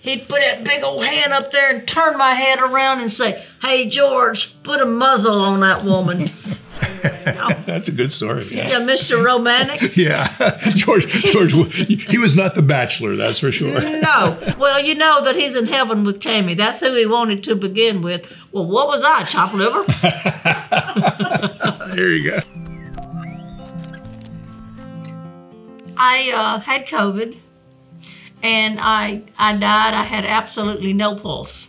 he'd put that big old hand up there and turn my head around and say, "Hey, George, put a muzzle on that woman." That's a good story. Yeah, Mr. Romantic. Yeah, George, he was not the bachelor, that's for sure. No. Well, you know that he's in heaven with Tammy. That's who he wanted to begin with. Well, what was I, chopped liver? There you go. I had COVID, and I died. I had absolutely no pulse.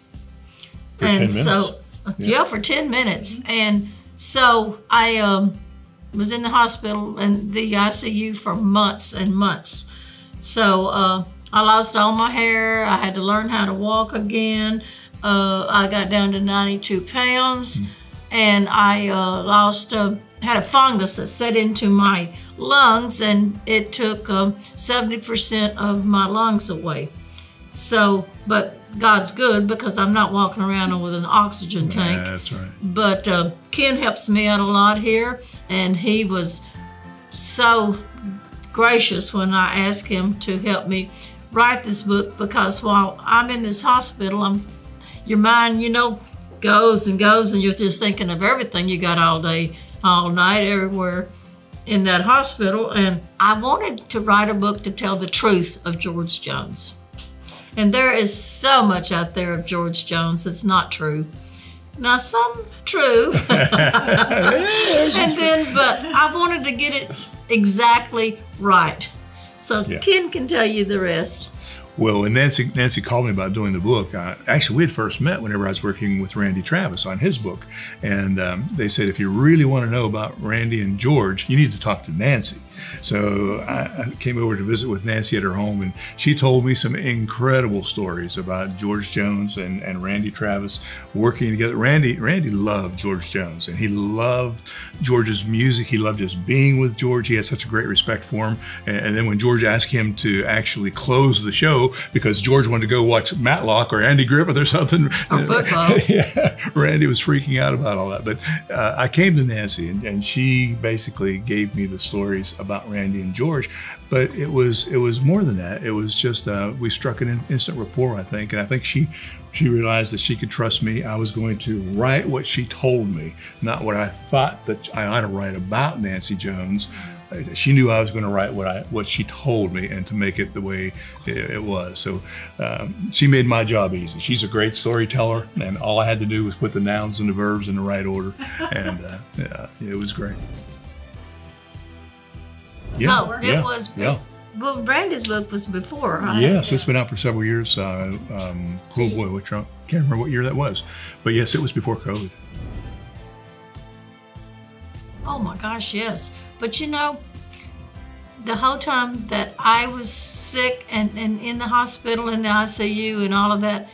For 10 minutes? So, yeah, for 10 minutes. And so I was in the hospital and the ICU for months and months. So I lost all my hair. I had to learn how to walk again. I got down to 92 pounds, and I had a fungus that set into my lungs, and it took 70% of my lungs away. So, but God's good because I'm not walking around with an oxygen tank. Yeah, that's right. But Ken helps me out a lot here, and he was so gracious when I asked him to help me write this book, because while I'm in this hospital, your mind, you know, goes and goes, and you're just thinking of everything you got all day, all night, everywhere in that hospital. And I wanted to write a book to tell the truth of George Jones. And there is so much out there of George Jones that's not true. Now, some true. But I wanted to get it exactly right. So Ken can tell you the rest. Well, when Nancy called me about doing the book, actually we had first met whenever I was working with Randy Travis on his book. And they said, if you really want to know about Randy and George, you need to talk to Nancy. So I came over to visit with Nancy at her home, and she told me some incredible stories about George Jones and Randy Travis working together. Randy loved George Jones, and he loved George's music. He loved just being with George. He had such a great respect for him. And then when George asked him to actually close the show because George wanted to go watch Matlock or Andy Griffith or something. Or football. Yeah, Randy was freaking out about all that. But I came to Nancy, and she basically gave me the stories about Randy and George, but it was more than that. It was just we struck an instant rapport, I think, and I think she realized that she could trust me. I was going to write what she told me, not what I thought that I ought to write about Nancy Jones. She knew I was going to write what she told me, and to make it the way it was. So she made my job easy. She's a great storyteller, and all I had to do was put the nouns and the verbs in the right order, and it was great. Yeah, no, it was. Yeah. Well, Randy's book was before, right? Yes, it's been out for several years. Oh boy, can't remember what year that was, but yes, it was before COVID. Oh my gosh, yes. But you know, the whole time that I was sick and in the hospital, in the ICU and all of that,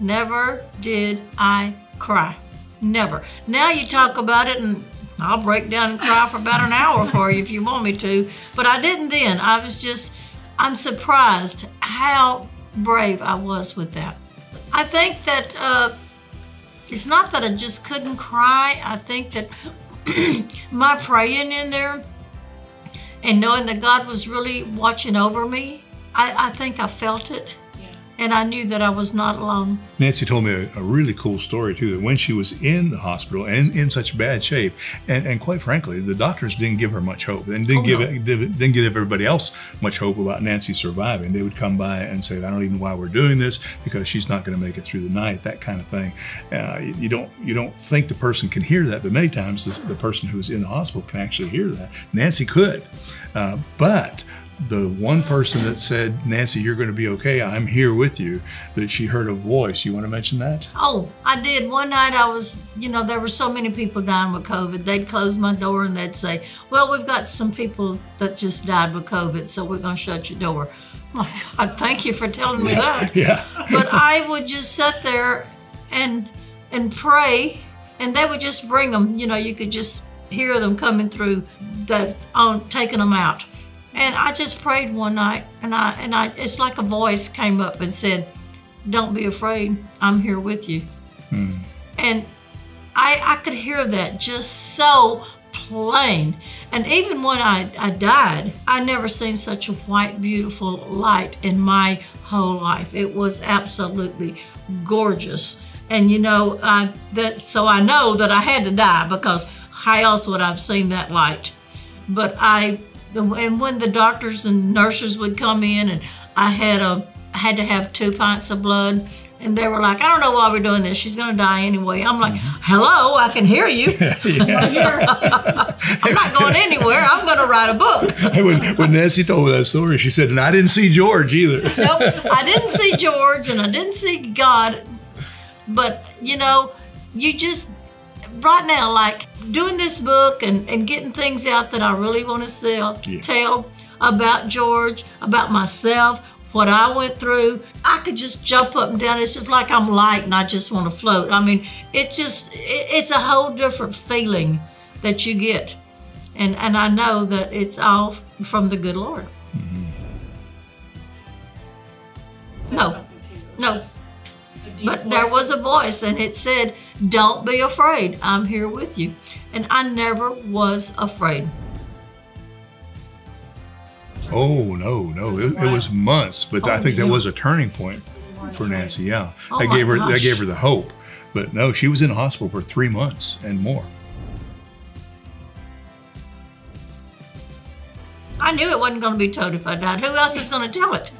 never did I cry. Never. Now you talk about it and I'll break down and cry for about an hour for you if you want me to. But I didn't then. I'm surprised how brave I was with that. I think that it's not that I just couldn't cry. I think that my praying in there and knowing that God was really watching over me, I think I felt it. And I knew that I was not alone. Nancy told me a really cool story too, that when she was in the hospital and in such bad shape, and quite frankly, the doctors didn't give her much hope, and didn't give everybody else much hope about Nancy surviving. They would come by and say, I don't even know why we're doing this, because she's not going to make it through the night, that kind of thing. You don't think the person can hear that, but many times the person who's in the hospital can actually hear that. Nancy could, but the one person that said, Nancy, you're going to be okay, I'm here with you, that she heard a voice. You want to mention that? Oh, I did. One night I was, there were so many people dying with COVID. They'd close my door and they'd say, well, we've got some people that just died with COVID, so we're going to shut your door. My God, thank you for telling me that. Yeah. But I would just sit there and pray, and they would just bring them. You could just hear them coming through, taking them out. And I just prayed one night, and it's like a voice came up and said, don't be afraid, I'm here with you. And I could hear that just so plain. And even when I died, I never seen such a white, beautiful light in my whole life. It was absolutely gorgeous. And you know, so I know that I had to die, because how else would I have seen that light? But and when the doctors and nurses would come in, and I had to have 2 pints of blood, and they were like, I don't know why we're doing this. She's going to die anyway. I'm like, hello, I can hear you. I'm not going anywhere. I'm going to write a book. When Nancy told me that story, she said, and I didn't see George either. Nope, I didn't see George, and I didn't see God. But, you know, you just, right now, like doing this book and getting things out that I really want to tell about George, about myself, what I went through, I could just jump up and down. It's just like I'm light and I just want to float. I mean, it's a whole different feeling that you get. And I know that it's all from the good Lord. No. But there was a voice, and it said, don't be afraid. I'm here with you. And I never was afraid. Oh, no. It was months, but I think that was a turning point for Nancy, yeah. Oh, that gave her the hope. But no, she was in the hospital for 3 months and more. I knew it wasn't going to be told if I died. Who else is going to tell it?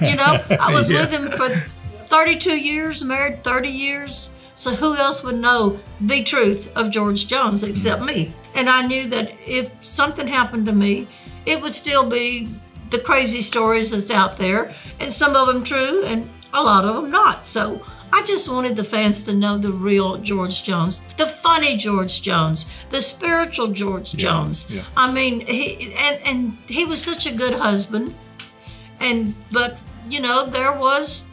You know, I was with him for 32 years, married 30 years. So who else would know the truth of George Jones except me? And I knew that if something happened to me, it would still be the crazy stories that's out there, and some of them true and a lot of them not. So I just wanted the fans to know the real George Jones, the funny George Jones, the spiritual George Jones. Yeah. I mean, he was such a good husband, but you know, there was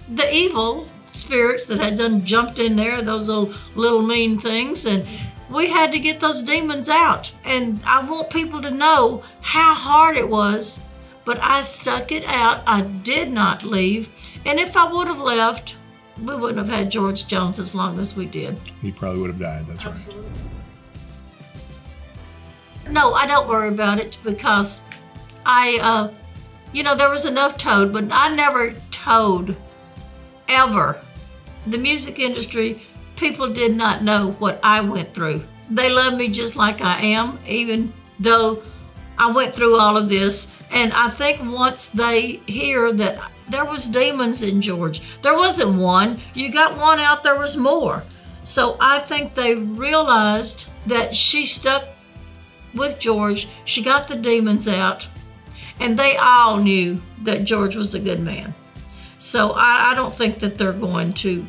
the evil spirits that had done jumped in there, those old little mean things, and we had to get those demons out. And I want people to know how hard it was, but I stuck it out. I did not leave. And if I would have left, we wouldn't have had George Jones as long as we did. He probably would have died, that's Absolutely. Right. No, I don't worry about it, because you know, there was enough told, but I never told, ever. The music industry, people did not know what I went through. They love me just like I am, even though I went through all of this. And I think once they hear that there was demons in George, there wasn't one. You got one out, there was more. So I think they realized that she stuck with George. She got the demons out, and they all knew that George was a good man. So I don't think that they're going to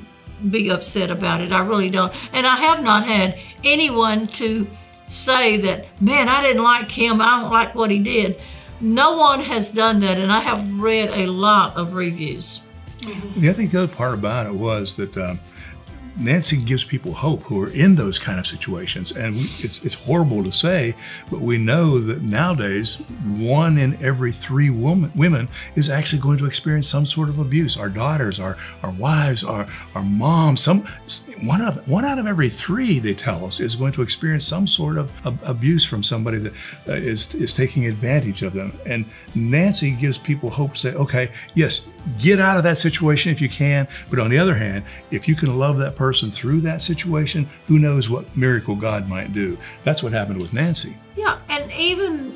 be upset about it. I really don't. And I have not had anyone to say that, man, I didn't like him, I don't like what he did. No one has done that, and I have read a lot of reviews. Yeah, I think the other part about it was that Nancy gives people hope who are in those kind of situations. And it's horrible to say, but we know that nowadays 1 in every 3 women is actually going to experience some sort of abuse. Our daughters, our wives, our moms, one out of every 3, they tell us, is going to experience some sort of abuse from somebody that is taking advantage of them. And Nancy gives people hope to say, okay, yes, get out of that situation if you can, but on the other hand, if you can love that person through that situation, who knows what miracle God might do. That's what happened with Nancy. Yeah, and even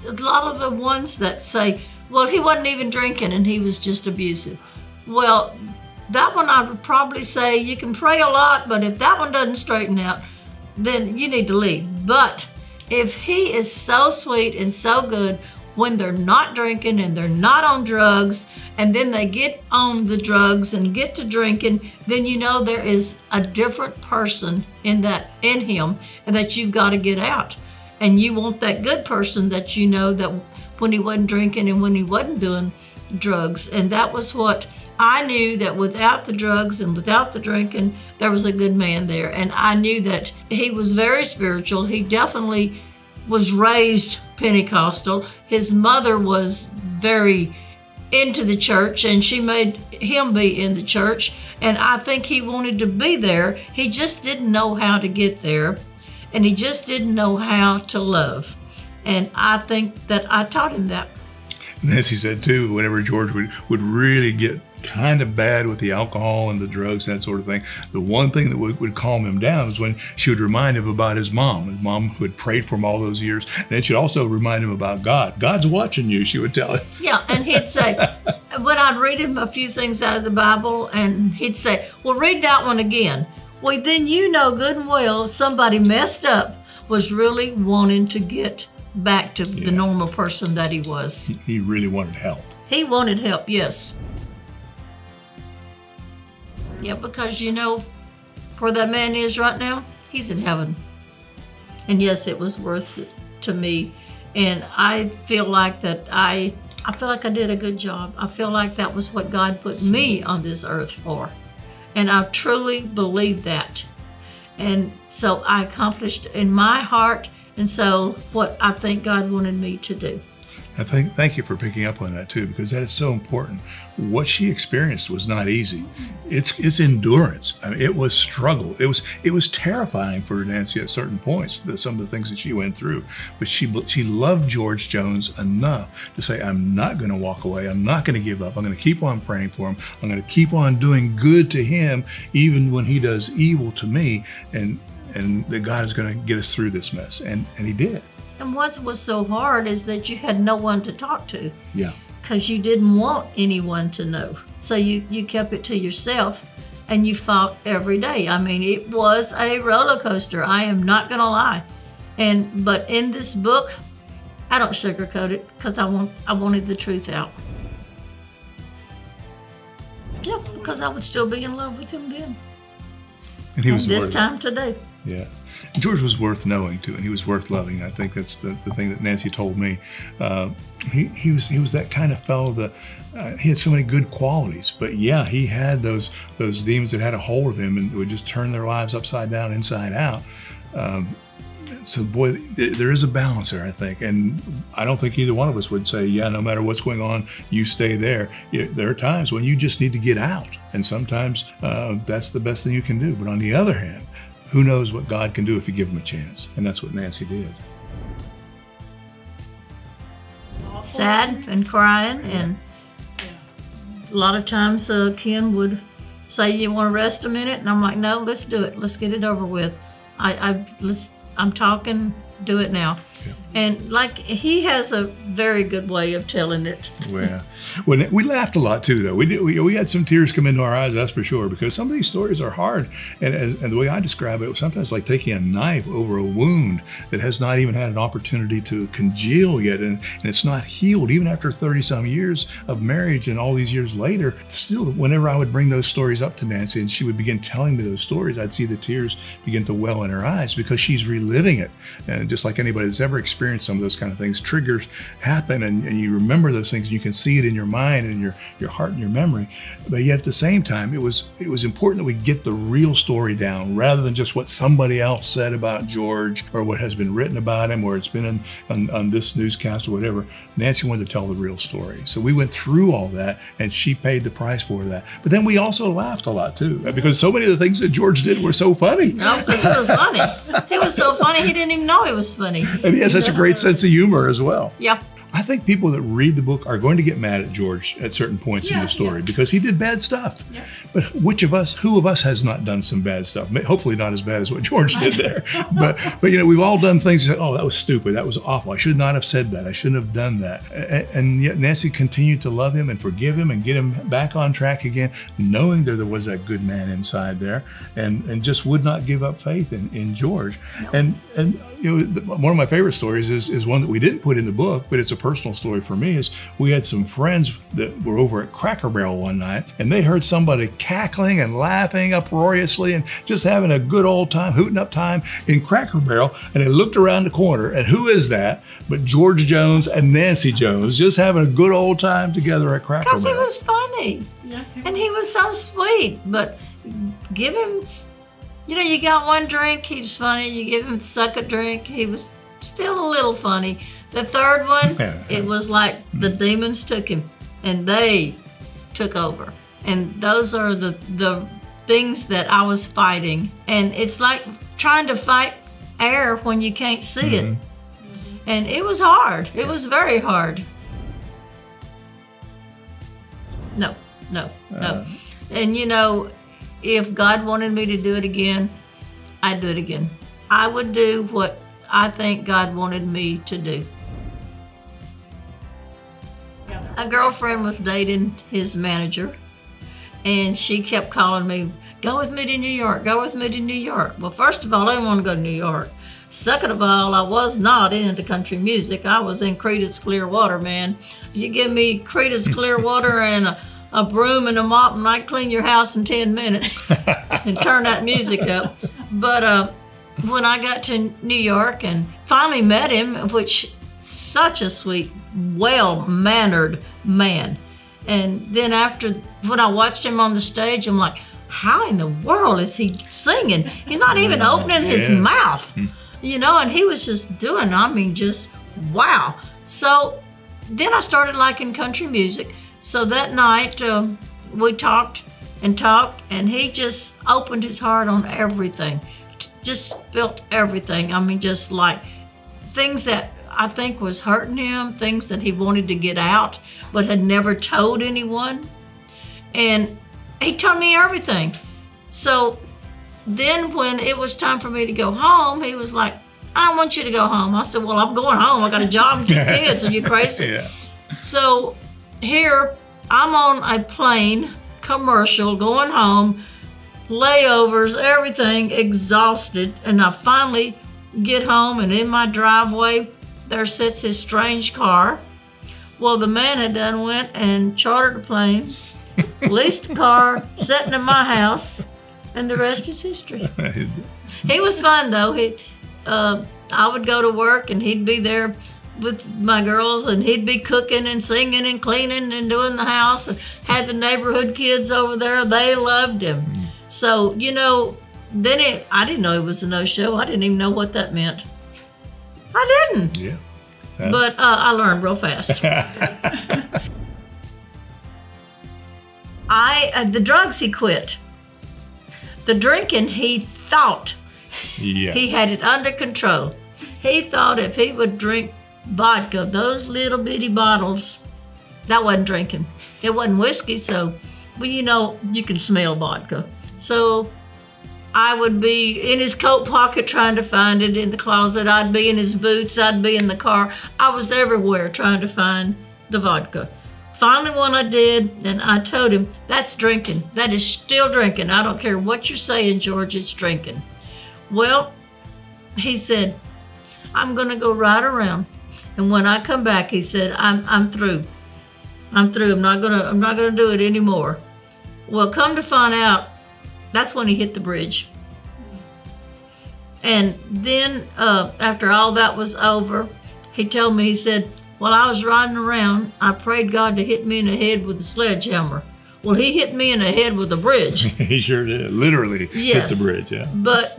a lot of the ones that say, well, he wasn't even drinking and he was just abusive. Well, that one I would probably say you can pray a lot, but if that one doesn't straighten out, then you need to leave. But if he is so sweet and so good when they're not drinking and they're not on drugs, and then they get on the drugs and get to drinking, then you know there is a different person in him, and that you've got to get out. And you want that good person that you know that when he wasn't drinking and when he wasn't doing drugs. And that was what I knew, that without the drugs and without the drinking, there was a good man there. And I knew that he was very spiritual. He definitely was raised Pentecostal. His mother was very into the church, and she made him be in the church. And I think he wanted to be there. He just didn't know how to get there. and he just didn't know how to love. And I think that I taught him that. Nancy said too, whenever George would really get kind of bad with the alcohol and the drugs and that sort of thing, the one thing that would calm him down is when she would remind him about his mom who had prayed for him all those years. And then she'd also remind him about God. God's watching you, she would tell him. Yeah, and he'd say, when I'd read him a few things out of the Bible, and he'd say, well, read that one again. Well, then you know good and well somebody messed up, was really wanting to get back to the normal person that he was. He really wanted help. He wanted help, yes. Yeah, because you know where that man is right now? He's in heaven. And yes, it was worth it to me. And I feel like that I feel like I did a good job. I feel like that was what God put me on this earth for. And I truly believe that. And so I accomplished in my heart, and so what I think God wanted me to do. Thank you for picking up on that too, because that is so important. What she experienced was not easy. It's endurance. I mean, it was struggle. It was terrifying for Nancy at certain points, some of the things that she went through. But she loved George Jones enough to say, I'm not going to walk away. I'm not going to give up. I'm going to keep on praying for him. I'm going to keep on doing good to him, even when he does evil to me. And that God is going to get us through this mess. And he did. And what was so hard is that you had no one to talk to. Yeah. Because you didn't want anyone to know. So you kept it to yourself, and you fought every day. I mean, it was a roller coaster. I am not going to lie. But in this book, I don't sugarcoat it, because I wanted the truth out. Yeah, because I would still be in love with him then. And he was this time today. Yeah. George was worth knowing too, and he was worth loving. I think that's the thing that Nancy told me. He was that kind of fellow that he had so many good qualities, but yeah, he had those demons that had a hold of him and would just turn their lives upside down, inside out. So boy, there is a balance there, I think, and I don't think either one of us would say, yeah, no matter what's going on, you stay there. There are times when you just need to get out, and sometimes that's the best thing you can do. But on the other hand, who knows what God can do if you give him a chance? And that's what Nancy did. Sad and crying, and a lot of times Ken would say, you want to rest a minute? And I'm like, no, let's do it. Let's get it over with. I'm talking, do it now. Yeah. And like, he has a very good way of telling it. Well, we laughed a lot too, though. We had some tears come into our eyes, that's for sure, because some of these stories are hard. And the way I describe it, sometimes like taking a knife over a wound that has not even had an opportunity to congeal yet, and it's not healed, even after 30-some years of marriage and all these years later. Still, whenever I would bring those stories up to Nancy and she would begin telling me those stories, I'd see the tears begin to well in her eyes, because she's reliving it. And just like anybody that's ever experienced some of those kind of things, triggers happen, and you remember those things, and you can see it in your mind and your heart and your memory. But yet at the same time, it was important that we get the real story down, rather than just what somebody else said about George, or what has been written about him, or it's been on this newscast or whatever. Nancy wanted to tell the real story. So we went through all that, and she paid the price for that. But then we also laughed a lot too, because so many of the things that George did were so funny. No, because it was funny. He was so funny, he didn't even know it was funny. And he has such a great sense of humor as well. Yeah. I think people that read the book are going to get mad at George at certain points in the story, because he did bad stuff. Yeah. But who of us has not done some bad stuff? Hopefully not as bad as what George did there. But we've all done things that, oh, that was stupid. That was awful. I should not have said that. I shouldn't have done that. And yet Nancy continued to love him and forgive him and get him back on track again, knowing there was that good man inside there, and just would not give up faith in George. No. And one of my favorite stories is one that we didn't put in the book, but it's a personal story for me. Is we had some friends that were over at Cracker Barrel one night, and they heard somebody cackling and laughing uproariously and just having a good old time, hooting up time in Cracker Barrel. And they looked around the corner, and who is that but George Jones and Nancy Jones, just having a good old time together at Cracker Barrel. Because he was funny, and he was so sweet. But give him, you got one drink, he's funny. You give him a second drink, he was still a little funny. The third one, it was like the demons took him, and they took over. And those are the things that I was fighting. And it's like trying to fight air when you can't see it. And it was hard. It was very hard. No. And you know, if God wanted me to do it again, I'd do it again. I would do what I think God wanted me to do. A girlfriend was dating his manager, and she kept calling me, go with me to New York, go with me to New York. Well, first of all, I didn't want to go to New York. Second of all, I was not into country music. I was in Creedence Clearwater, man. You give me Creedence Clearwater and a broom and a mop, and I'd clean your house in 10 minutes and turn that music up. But when I got to New York and finally met him, which such a sweet, well-mannered man. And then when I watched him on the stage, I'm like, how in the world is he singing? He's not even opening his mouth, you know, and he was just doing, I mean, just wow. So then I started liking country music. So that night we talked, and he just opened his heart on everything, just spilt everything. I mean, just like things that I think was hurting him, things that he wanted to get out but had never told anyone. And he told me everything. So then when it was time for me to go home, he was like, I don't want you to go home. I said, well, I'm going home. I got a job and 2 kids. Are you crazy? Yeah. So here I'm on a plane, commercial, going home, layovers, everything, exhausted. And I finally get home, and in my driveway, there sits his strange car. Well, the man had done went and chartered a plane, leased a car, sitting in my house, and the rest is history. He was fun, though. I would go to work, and he'd be there with my girls, and he'd be cooking and singing and cleaning and doing the house, and had the neighborhood kids over there. They loved him. So, you know, then I didn't know it was a no-show. I didn't even know what that meant. I didn't. Yeah. But I learned real fast. The drugs he quit. The drinking, he thought he had it under control. He thought if he would drink vodka, those little bitty bottles, that wasn't drinking. It wasn't whiskey, so, well, you know, you can smell vodka. So I would be in his coat pocket trying to find it, in the closet. I'd be in his boots. I'd be in the car. I was everywhere trying to find the vodka. Finally, when I did, and I told him, that's drinking. That is still drinking. I don't care what you're saying, George, it's drinking. Well, he said, I'm going to go right around. And when I come back, he said, I'm through. I'm through. I'm not gonna do it anymore. Well, come to find out, that's when he hit the bridge. And then after all that was over, he told me, he said, while I was riding around, I prayed God to hit me in the head with a sledgehammer. Well, he hit me in the head with a bridge. He sure did. Literally hit the bridge, yeah. But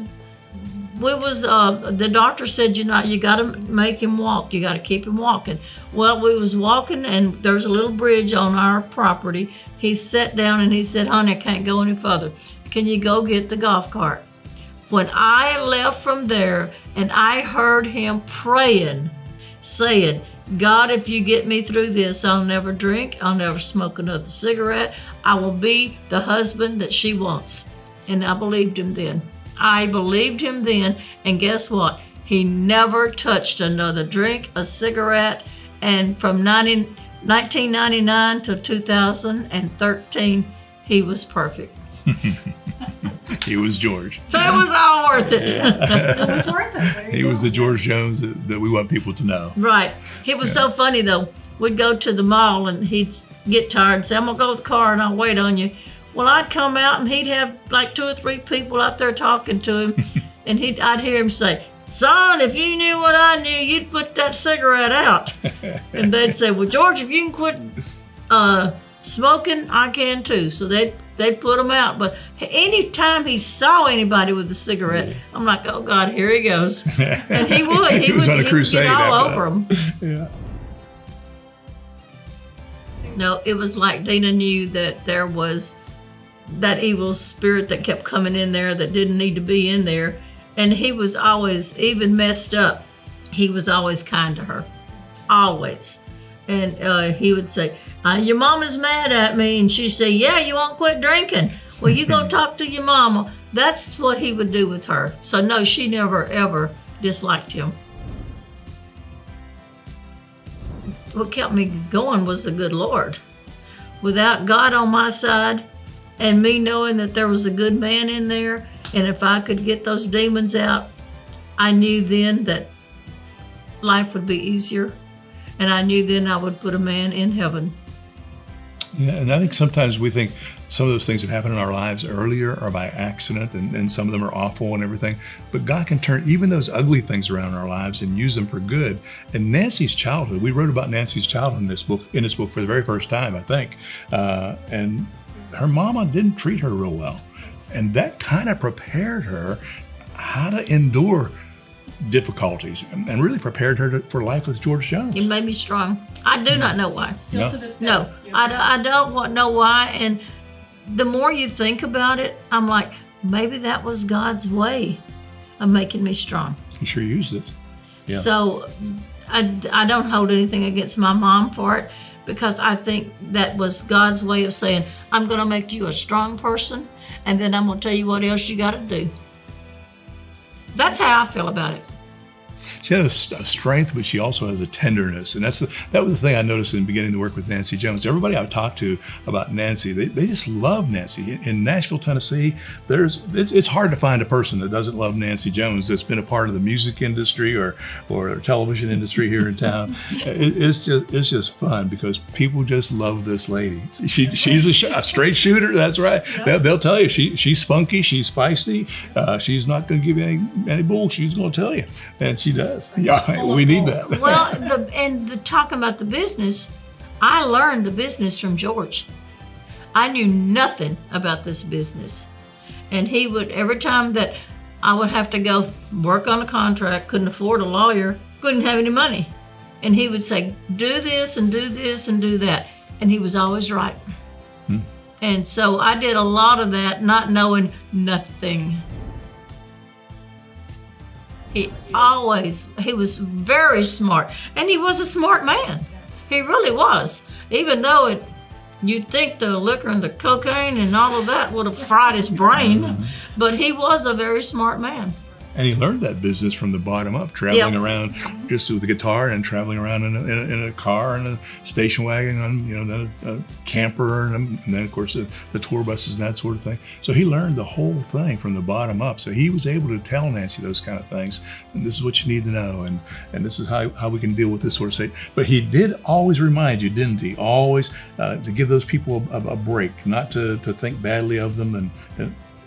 the doctor said, you got to make him walk. You got to keep him walking. Well, we was walking, and there's a little bridge on our property. He sat down and he said, honey, I can't go any further. Can you go get the golf cart? When I left from there and I heard him praying, saying, God, if you get me through this, I'll never drink. I'll never smoke another cigarette. I will be the husband that she wants. And I believed him then. I believed him then, and guess what? He never touched another drink, a cigarette, and from 1999 to 2013, he was perfect. He was George. So it was all worth it. Yeah. It was worth it. He was the George Jones that we want people to know. Right. It was so funny, though. We'd go to the mall, and he'd get tired and say, I'm going to go to the car, and I'll wait on you. Well, I'd come out, and he'd have like 2 or 3 people out there talking to him, and I'd hear him say, son, if you knew what I knew, you'd put that cigarette out. And they'd say, well, George, if you can quit smoking, I can too. So they'd put them out. But any time he saw anybody with a cigarette, I'm like, oh, God, here he goes. And he would. He was on a crusade get all after over them. Yeah. No, it was like Dina knew that there was that evil spirit that kept coming in there that didn't need to be in there. And he was always, even messed up, he was always kind to her, always. And he would say, your mama's mad at me. And she'd say, yeah, you won't quit drinking. Well, you go talk to your mama. That's what he would do with her. So no, she never, ever disliked him. What kept me going was the good Lord. Without God on my side and me knowing that there was a good man in there, and if I could get those demons out, I knew then that life would be easier, and I knew then I would put a man in heaven. Yeah, and I think sometimes we think some of those things that happen in our lives earlier are by accident, and some of them are awful and everything. But God can turn even those ugly things around in our lives and use them for good. And Nancy's childhood, we wrote about Nancy's childhood in this book for the very first time, I think. And her mama didn't treat her real well. And that kind of prepared her how to endure difficulties and really prepared her for life with George Jones. It made me strong. I do not know why. Still to this day. No, I don't know why. And the more you think about it, I'm like, maybe that was God's way of making me strong. He sure used it. Yeah. So I don't hold anything against my mom for it, because I think that was God's way of saying, I'm going to make you a strong person, and then I'm going to tell you what else you got to do. That's how I feel about it. She has a strength, but she also has a tenderness. And that was the thing I noticed in beginning to work with Nancy Jones. Everybody I talked to about Nancy, they just love Nancy. In Nashville, Tennessee, it's hard to find a person that doesn't love Nancy Jones that's been a part of the music industry or television industry here in town. It's just fun because people just love this lady. She's a straight shooter, that's right. They'll tell you she's spunky, she's feisty, she's not going to give you any bull, she's going to tell you. And she does. Yeah, we need that. Well, talking about the business, I learned the business from George. I knew nothing about this business. And he would, every time that I would have to go work on a contract, couldn't afford a lawyer, couldn't have any money. And he would say, do this and do this and do that. And he was always right. And so I did a lot of that, not knowing nothing. He was very smart, and he was a smart man. He really was. Even though you'd think the liquor and the cocaine and all of that would have fried his brain, but he was a very smart man. And he learned that business from the bottom up, traveling around just with the guitar and traveling around in a car and a station wagon, and then a camper, and then of course the tour buses and that sort of thing. So he learned the whole thing from the bottom up. So he was able to tell Nancy those kind of things. And this is what you need to know, and this is how we can deal with this sort of thing. But he did always remind you, didn't he? Always to give those people a break, not to think badly of them.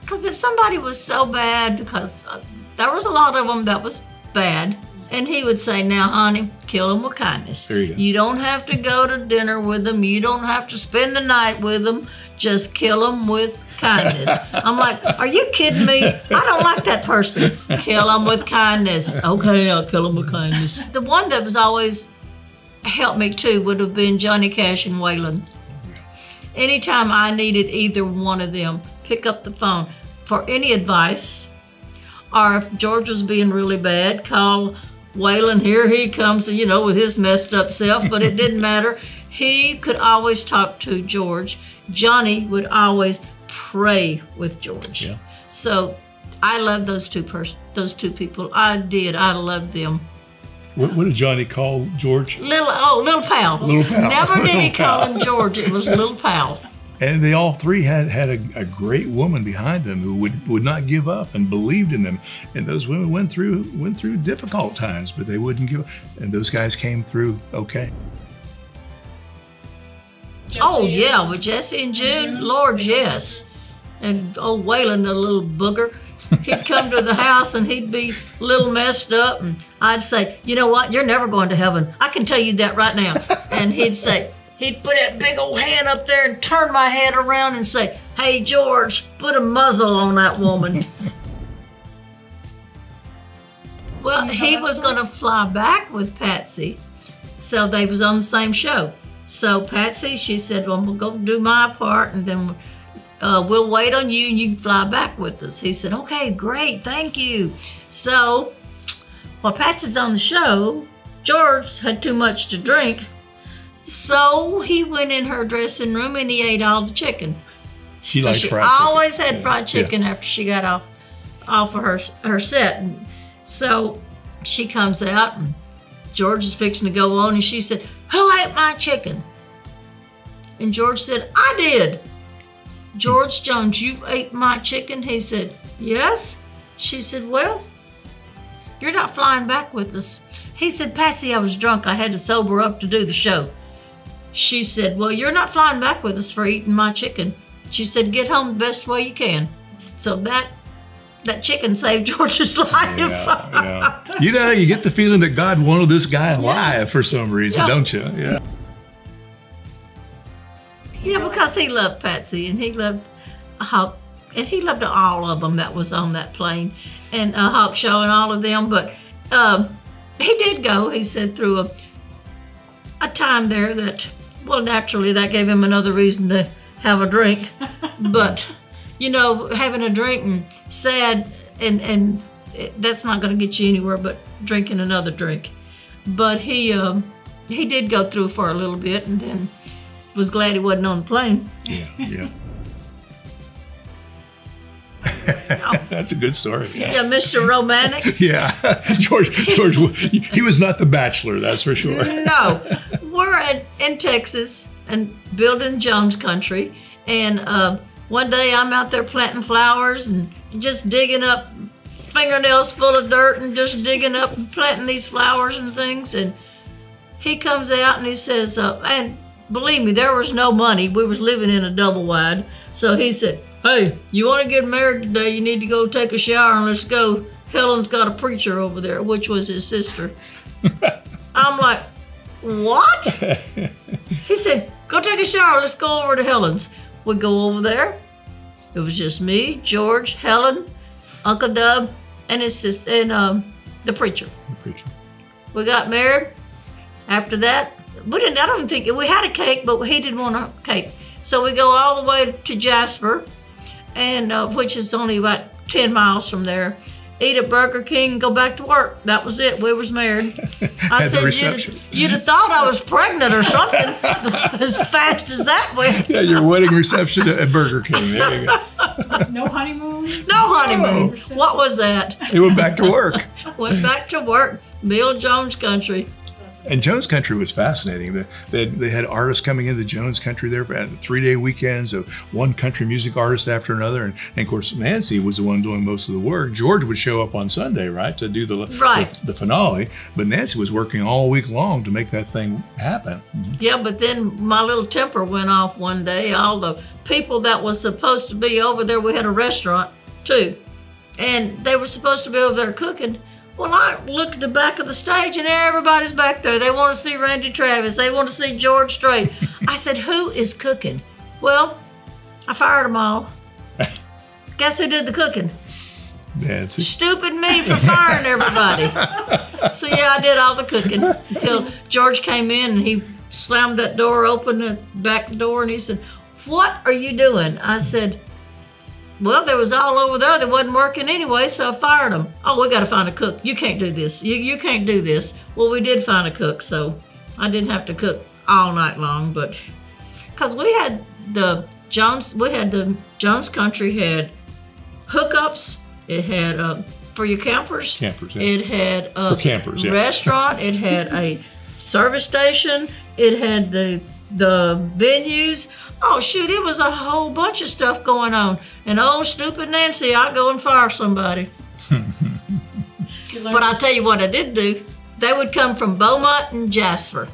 Because if somebody was so bad, because there was a lot of them that was bad, and he would say, now, honey, kill them with kindness. There you go. You don't have to go to dinner with them. You don't have to spend the night with them. Just kill them with kindness. I'm like, are you kidding me? I don't like that person. Kill them with kindness. Okay, I'll kill them with kindness. The one that was always helped me, too, would have been Johnny Cash and Waylon. Anytime I needed either one of them, pick up the phone for any advice, or if George was being really bad, call Waylon, here he comes, with his messed up self, but it didn't matter. He could always talk to George. Johnny would always pray with George. Yeah. So I love those two people. I did. I loved them. What did Johnny call George? Little pal. Little pal. Never did he call him George. It was little pal. And they all three had a great woman behind them who would not give up and believed in them. And those women went through difficult times, but they wouldn't give up. And those guys came through okay. Yeah, with Jesse and June, Lord, yes. And old Waylon, the little booger, he'd come to the house and he'd be a little messed up, and I'd say, you know what, you're never going to heaven. I can tell you that right now. And he'd put that big old hand up there and turn my head around and say, hey, George, put a muzzle on that woman. Well, he was going to fly back with Patsy, so they was on the same show. So Patsy, she said, well, we'll go do my part, and then we'll wait on you and you can fly back with us. He said, okay, great, thank you. So while Patsy's on the show, George had too much to drink. So he went in her dressing room and he ate all the chicken. She likes fried chicken. Always had fried chicken after she got off of her set. And so she comes out and George is fixing to go on and she said, who ate my chicken? And George said, I did. George Jones, you ate my chicken? He said, yes. She said, well, you're not flying back with us. He said, Patsy, I was drunk. I had to sober up to do the show. She said, well, you're not flying back with us for eating my chicken. She said, get home the best way you can. So that chicken saved George's life. Yeah. You know, you get the feeling that God wanted this guy alive for some reason, don't you? Yeah. Yeah, because he loved Patsy and he loved Hawk, and he loved all of them that was on that plane, and Hawk Show and all of them. But he did go, he said, through a time there that, well, naturally that gave him another reason to have a drink. But, you know, having a drink and sad, and that's not going to get you anywhere but drinking another drink. But he did go through for a little bit and then was glad he wasn't on the plane. Yeah. That's a good story. Yeah, Mr. Romantic. Yeah, George, he was not the bachelor, that's for sure. No, we're in Texas and building Jones country, and one day I'm out there planting flowers and just digging up fingernails full of dirt and just digging up and planting these flowers and things, and he comes out and he says, and believe me, there was no money. We was living in a double wide. So he said, hey, you want to get married today, you need to go take a shower and let's go. Helen's got a preacher over there, which was his sister. I'm like, what? He said, go take a shower, let's go over to Helen's. We go over there. It was just me, George, Helen, Uncle Dub, and his sister, and the preacher. We got married. After that, I don't think, we had a cake, but he didn't want a cake. So we go all the way to Jasper, and which is only about 10 miles from there. Eat at Burger King, go back to work. That was it. We was married. I said, you'd have thought I was pregnant or something as fast as that went. Yeah, your wedding reception at Burger King. There you go. No honeymoon? No honeymoon. What was that? He went back to work. Went back to work. Bill Jones country. And Jones country was fascinating. They had artists coming into Jones country there for 3-day weekends of one country music artist after another. And of course, Nancy was the one doing most of the work. George would show up on Sunday, right, to do the finale. But Nancy was working all week long to make that thing happen. Yeah, but then my little temper went off one day. All the people that was supposed to be over there, we had a restaurant too. And they were supposed to be over there cooking. Well, I looked at the back of the stage and everybody's back there. They want to see Randy Travis. They want to see George Strait. I said, who is cooking? Well, I fired them all. Guess who did the cooking? Nancy. Stupid me for firing everybody. So yeah, I did all the cooking until George came in and he slammed that door open, the back door, and he said, what are you doing? I said, well, there was all over there that wasn't working anyway, so I fired them. Oh, we got to find a cook. You can't do this. You can't do this. Well, we did find a cook, so I didn't have to cook all night long, but because we had the Jones country had hookups. It had for your campers. Yeah. It had for campers, yeah. Restaurant. It had a service station. It had the venues. Oh, shoot, it was a whole bunch of stuff going on. And oh, stupid Nancy, I'd go and fire somebody. But I'll tell you what I did do. They would come from Beaumont and Jasper.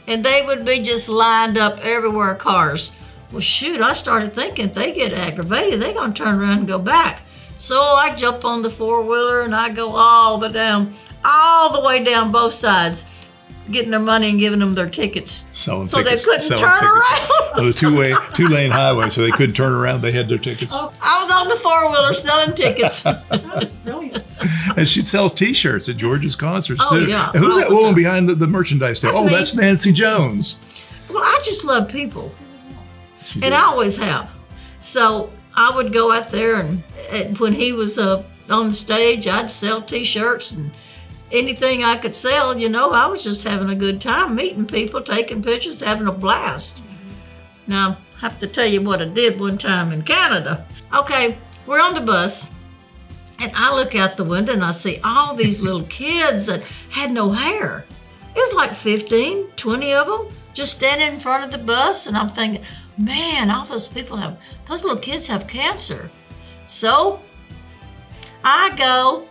And they would be just lined up everywhere, cars. Well, shoot, I started thinking if they get aggravated, they're going to turn around and go back. So I jump on the four-wheeler and I go all the way down both sides, getting their money and giving them their tickets. Selling so tickets. They couldn't turn around. On the two-lane highway, so they couldn't turn around. They had their tickets. Oh, I was on the four-wheeler selling tickets. That's brilliant. And she'd sell T-shirts at George's concerts, too. Yeah. And who's that woman behind the merchandise stand? That's me. That's Nancy Jones. Well, I just love people. And I always have. So I would go out there, and when he was on the stage, I'd sell T-shirts and anything I could sell. You know, I was just having a good time, meeting people, taking pictures, having a blast. Now, I have to tell you what I did one time in Canada. Okay, we're on the bus, and I look out the window and I see all these little kids that had no hair. It was like 15, 20 of them just standing in front of the bus, and I'm thinking, man, all those little kids have cancer. So I go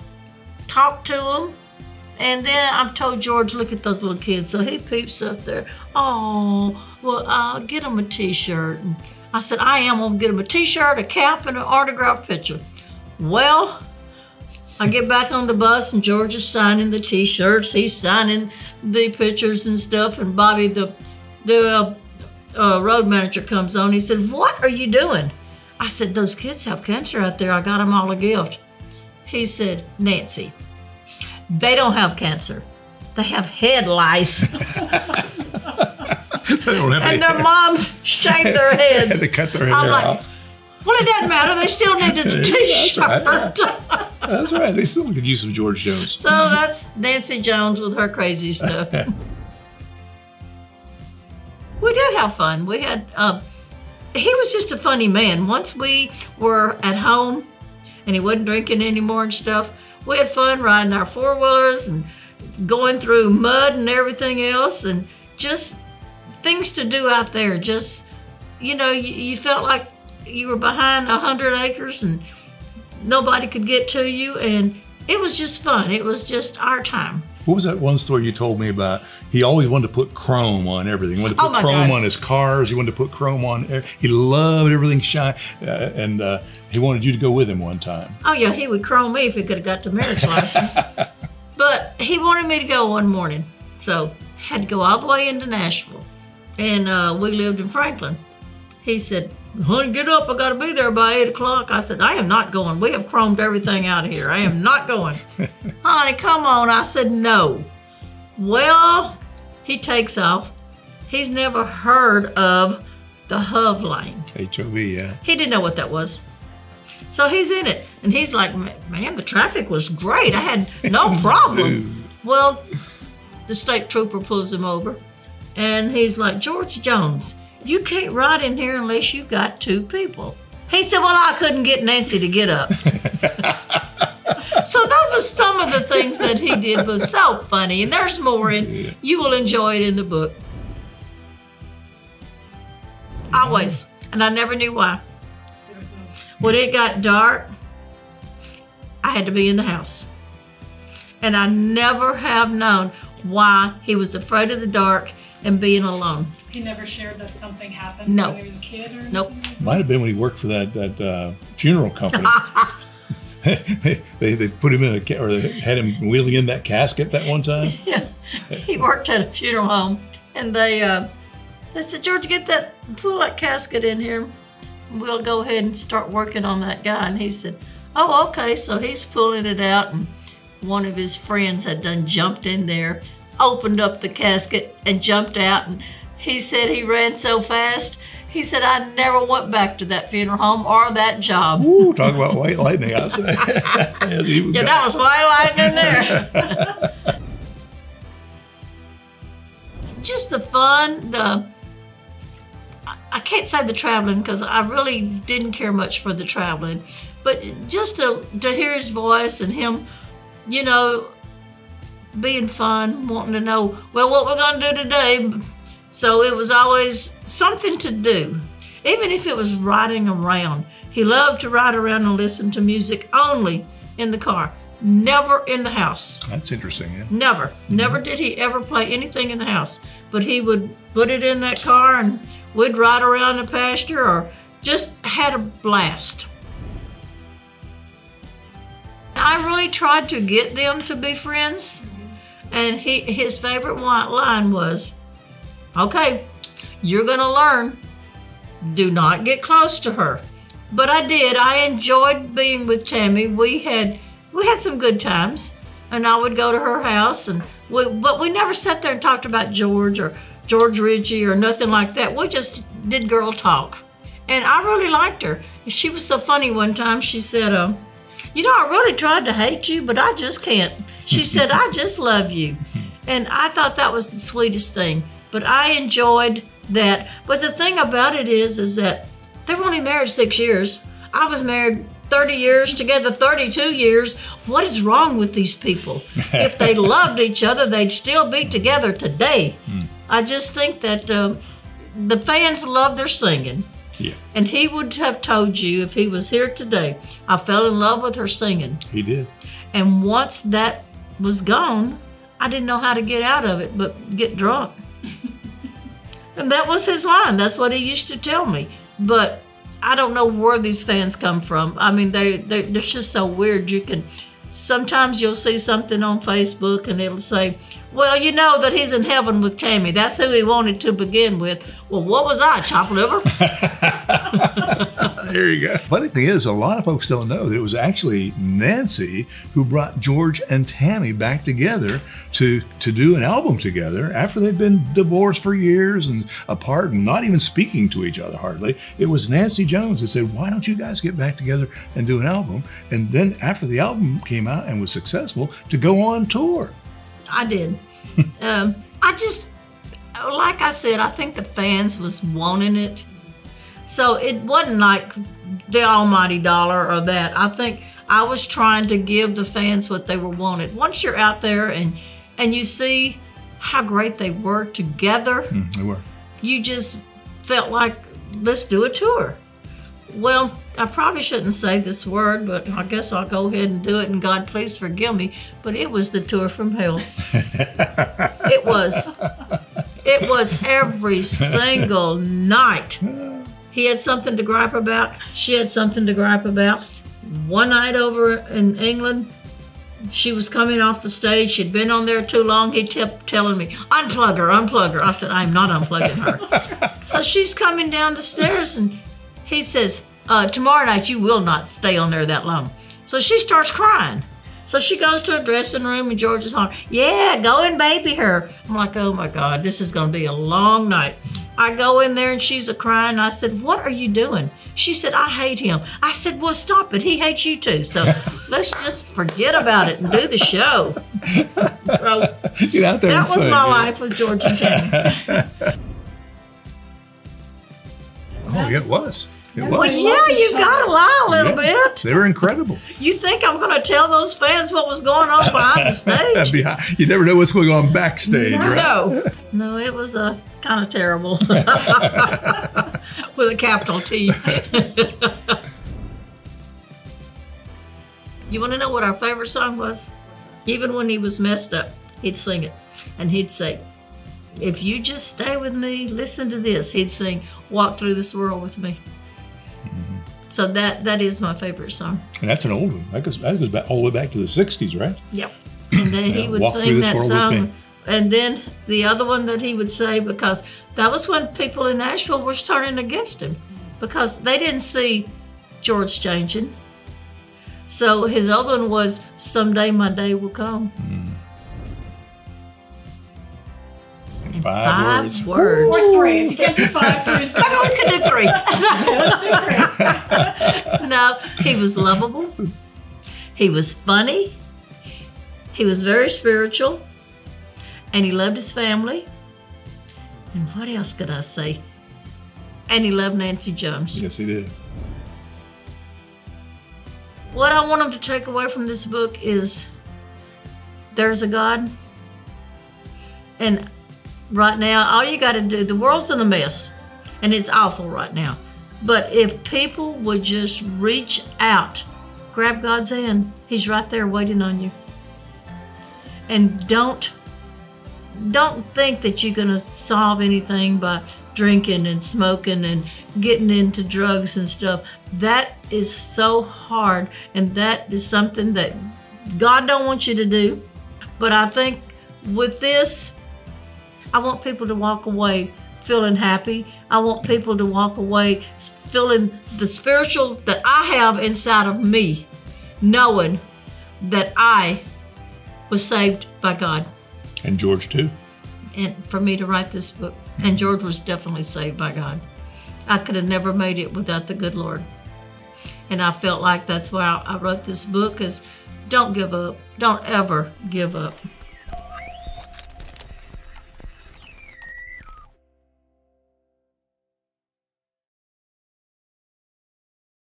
talk to them, and then I'm told, George, look at those little kids. So he peeps up there. Oh, well, I'll get them a T-shirt. And I said, I am going to get them a T-shirt, a cap, and an autographed picture. Well, I get back on the bus, and George is signing the T-shirts. He's signing the pictures and stuff. And Bobby, the road manager, comes on. He said, what are you doing? I said, those kids have cancer out there. I got them all a gift. He said, Nancy, they don't have cancer. They have head lice. They don't have and their moms shaved their heads. They cut their hair I'm like, off. well, it doesn't matter. They still needed a T-shirt. That's right. They still could use some George Jones. So that's Nancy Jones with her crazy stuff. We did have fun. We had, he was just a funny man. Once we were at home and he wasn't drinking anymore and stuff, we had fun riding our four-wheelers and going through mud and everything else, and just things to do out there. Just, you know, you felt like you were behind 100 acres and nobody could get to you, and it was just fun. It was just our time. What was that one story you told me about? He always wanted to put chrome on everything. He wanted to put chrome on his cars. He wanted to put chrome on. He loved everything shine, and he wanted you to go with him one time. Oh yeah, he would chrome me if he could have got the marriage license. But he wanted me to go one morning, so had to go all the way into Nashville, and we lived in Franklin. He said, honey, get up, I gotta be there by 8 o'clock. I said, I am not going. We have chromed everything out of here. I am not going. Honey, come on. I said, no. Well, he takes off. He's never heard of the HOV lane. HOV, yeah. He didn't know what that was. So he's in it, and he's like, man, the traffic was great. I had no problem. Well, the state trooper pulls him over, and he's like, George Jones, you can't ride in here unless you've got 2 people. He said, well, I couldn't get Nancy to get up. So those are some of the things that he did. Was so funny, and there's more, and you will enjoy it in the book. Always, and I never knew why. When it got dark, I had to be in the house. And I never have known why he was afraid of the dark and being alone. He never shared that something happened when he was a kid or anything? Nope. Might have been when he worked for that funeral company. they put him in or they had him wheeling in that casket that one time. Yeah, he worked at a funeral home, and they said, George, pull that casket in here. We'll go ahead and start working on that guy. And he said, oh, okay. So he's pulling it out, and one of his friends had done jumped in there, opened up the casket and jumped out. And he said he ran so fast, he said, I never went back to that funeral home or that job. Ooh, talk about white lightning, I say. Yeah, that was white lightning there. Just the fun, I can't say the traveling because I really didn't care much for the traveling, but just to hear his voice and him, you know, being fun, wanting to know, well, what we're going to do today. So it was always something to do, even if it was riding around. He loved to ride around and listen to music only in the car, never in the house. That's interesting, yeah. Never. Mm-hmm. Never did he ever play anything in the house, but he would put it in that car and we'd ride around the pasture or just had a blast. I really tried to get them to be friends, and his favorite line was, okay, you're gonna learn, do not get close to her. But I did. I enjoyed being with Tammy. We had some good times, and I would go to her house, but we never sat there and talked about George or George Ritchie or nothing like that. We just did girl talk. And I really liked her. She was so funny one time. She said, you know, I really tried to hate you, but I just can't. She said, I just love you. And I thought that was the sweetest thing. But I enjoyed that. But the thing about it is that they were only married 6 years. I was married 30 years, together 32 years. What is wrong with these people? If they loved each other, they'd still be together today. I just think that the fans love their singing. Yeah. And he would have told you if he was here today, I fell in love with her singing. He did. And once that was gone, I didn't know how to get out of it but get drunk. And that was his line. That's what he used to tell me. But I don't know where these fans come from. I mean, they're just so weird. You can, sometimes you'll see something on Facebook and it'll say, well, you know that he's in heaven with Tammy. That's who he wanted to begin with. Well, what was I, chopped liver? There you go. Funny thing is, a lot of folks don't know that it was actually Nancy who brought George and Tammy back together to do an album together after they'd been divorced for years and apart and not even speaking to each other hardly. It was Nancy Jones that said, why don't you guys get back together and do an album? And then after the album came out and was successful, to go on tour. I did. I just, like I said, I think the fans was wanting it. So it wasn't like the almighty dollar or that. I think I was trying to give the fans what they were wanted. Once you're out there and you see how great they were together, They were. you just felt like, let's do a tour. Well, I probably shouldn't say this word, but I guess I'll go ahead and do it, and God, please forgive me, but it was the tour from hell. It was. It was every single night. He had something to gripe about. She had something to gripe about. One night over in England, she was coming off the stage. She'd been on there too long. He kept telling me, unplug her, unplug her. I said, I'm not unplugging her. So she's coming down the stairs, and he says, tomorrow night you will not stay on there that long. So she starts crying. So she goes to her dressing room and George is hollering, yeah, go and baby her. I'm like, oh my God, this is gonna be a long night. I go in there and she's a-crying. I said, what are you doing? She said, I hate him. I said, well, stop it. He hates you too. So let's just forget about it and do the show. So Get out there that was sing, my yeah. life with George and Tammy. Oh, yeah, it was. It Well, was. yeah, you got to lie a little Yeah. bit. They were incredible. You think I'm going to tell those fans what was going on behind the stage? You never know what's going on backstage, right? No, it was kind of terrible with a capital T. You want to know what our favorite song was? Even when he was messed up, he'd sing it. And he'd say, if you just stay with me, listen to this. He'd sing, walk through this world with me. So that is my favorite song. And that's an old one. That goes back all the way back to the 60s, right? Yep. And then he would Walk Through sing This that World with song. Me. And then the other one that he would say, because that was when people in Nashville were turning against him, because they didn't see George changing. So his other one was, someday my day will come. In Five words. Or three. If you get to 5, 3 is good. I mean, we could do 3. Let's do 3. No, he was lovable. He was funny. He was very spiritual. And he loved his family. And what else could I say? And he loved Nancy Jones. Yes, he did. What I want them to take away from this book is there's a God. And right now, all you got to do, the world's in a mess. And it's awful right now. But if people would just reach out, grab God's hand, He's right there waiting on you. And don't think that you're going to solve anything by drinking and smoking and getting into drugs and stuff. That is so hard, and that is something that God don't want you to do. But I think with this, I want people to walk away feeling happy. I want people to walk away feeling the spiritual that I have inside of me, knowing that I was saved by God. And George, too. And for me to write this book. And George was definitely saved by God. I could have never made it without the good Lord. And I felt like that's why I wrote this book is don't give up. Don't ever give up.